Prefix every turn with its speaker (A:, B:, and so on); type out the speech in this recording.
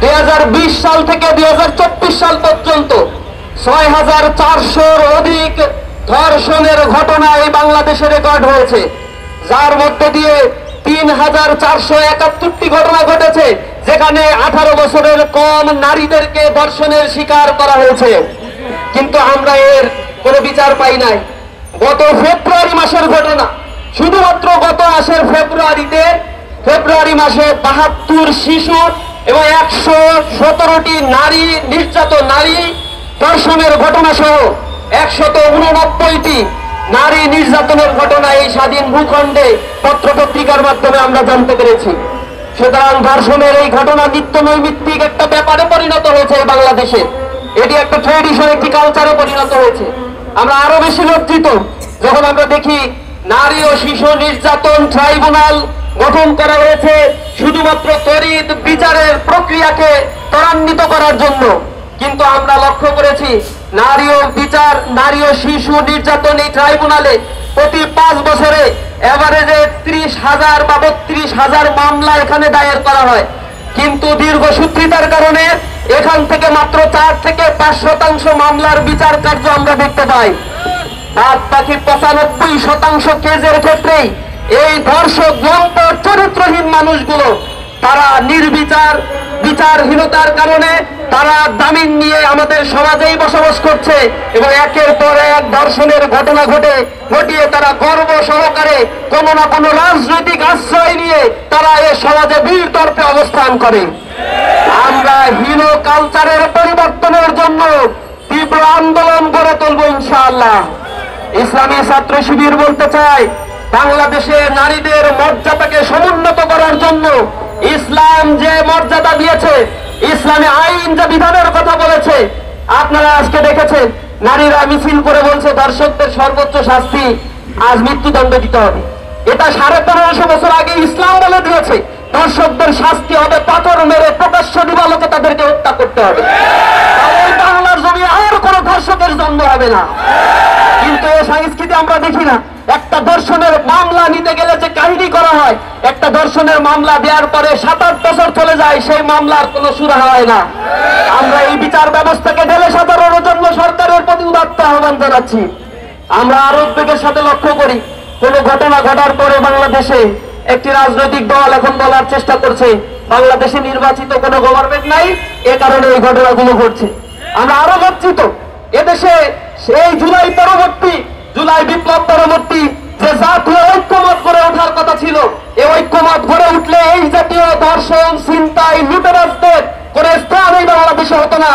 A: 2020 সাল থেকে 2024 সাল পর্যন্ত 6400-র অধিক ধর্ষণের ঘটনা এই বাংলাদেশে রেকর্ড হয়েছে, যার মধ্যে দিয়ে 3471টি ঘটনা ঘটেছে যেখানে 18 বছরের কম নারীদেরকে ধর্ষণের শিকার করা হয়েছে। কিন্তু আমরা এর কোনো বিচার পাই নাই। গত ফেব্রুয়ারি মাসের ঘটনা, শুধুমাত্র গত মাসের ফেব্রুয়ারি মাসে 72 শিশু এবং 117টি নারী নির্যাতন, নারী ধর্ষণের ঘটনা সহ 189টি নারী নির্যাতনের ঘটনা এই স্বাধীন ভূখণ্ডে পত্রপত্রিকার মাধ্যমে আমরা জানতে পেরেছি। সুতরাং ধর্ষণের এই ঘটনা নিত্য নৈমিত্তিক একটা ব্যাপারে পরিণত হয়েছে বাংলাদেশে। এটি একটা ট্রেডিশন, একটি কালচারে পরিণত হয়েছে। আমরা আরো বেশি লজ্জিত যখন আমরা দেখি নারী ও শিশু নির্যাতন ট্রাইব্যুনাল গঠন করা হয়েছে শুধুমাত্র তড়িৎ বিচারের প্রক্রিয়াকে ত্বরান্বিত করার জন্য। কিন্তু আমরা লক্ষ্য করেছি নারী ও শিশু নির্যাতন এই ট্রাইব্যুনালে প্রতি 5 বছরে এভারেজে 30,000 বা 32,000 মামলা এখানে দায়ের করা হয়। কিন্তু দীর্ঘসূত্রিতার কারণে এখান থেকে মাত্র 4 থেকে 5% মামলার বিচার কার্য আমরা দেখতে পাই। বাদ বাকি 95% কেসের ক্ষেত্রেই এই ধর্ষক লম্পট চরিত্রহীন মানুষগুলো তারা বিচারহীনতার কারণে তারা জামিন নিয়ে আমাদের সমাজেই বসবাস করছে এবং একের পর এক ধর্ষণের ঘটনা ঘটিয়ে তারা গর্ব সহকারে কোনো না কোনো রাজনৈতিক আশ্রয় নিয়ে তারা এ সমাজে বীর তর্পে অবস্থান করে। আমরা হীন কালচারের পরিবর্তনের জন্য তীব্র আন্দোলন গড়ে তুলব ইনশাআল্লাহ। ইসলামী ছাত্র শিবির বলতে চাই, বাংলাদেশে নারীদের মর্যাদাকে সমুন্নত করার জন্য ইসলাম যে মর্যাদা দিয়েছে, ইসলামী আইন যে বিধানের কথা বলেছে, আপনারা আজকে দেখেছেন নারীরা মিছিল করে বলছে ধর্ষকদের সর্বোচ্চ শাস্তি আজ মৃত্যুদণ্ড দিতে হবে। এটা 1550 বছর আগে ইসলাম বলে দিয়েছে ধর্ষকদের শাস্তি হবে পাথর মেরে প্রকাশ্য দিবালোকে তাদেরকে হত্যা করতে হবে। তাহলে বাংলার জমি আর কোনো ধর্ষকের জন্ম হবে না। কিন্তু এই সংস্কৃতি আমরা দেখি না। একটা ধর্ষণের মামলা নিতে গেলে যে কাহিনী করা হয়, একটা ধর্ষণের মামলা দেওয়ার পরে 7-8 বছর চলে যায়, সেই মামলার কোনো সুরাহা হয় না। আমরা এই বিচার ব্যবস্থাকে ঢেলে সাধারণের জন্য সরকারের প্রতি উদাত্ত আহ্বান জানাচ্ছি। আমরা আরো উদ্বেগের সাথে লক্ষ্য করি, কোন ঘটনা ঘটার পরে বাংলাদেশে একটি রাজনৈতিক দল এখন বলার চেষ্টা করছে বাংলাদেশে নির্বাচিত কোনো গভর্নমেন্ট নাই, এ কারণে এই ঘটনাগুলো ঘটছে। আমরা আরো লজ্জিত, এদেশে সেই জুলাই বিপ্লব পরবর্তী যে জাতীয় ঐক্যমত গড়ে ওঠার কথা ছিল, এই ঐক্যমত গড়ে উঠলে এই জাতীয় ধর্ষণ, ছিনতাই, লুটেরাজদের কোনো স্থান এই বাংলাদেশে হতো না।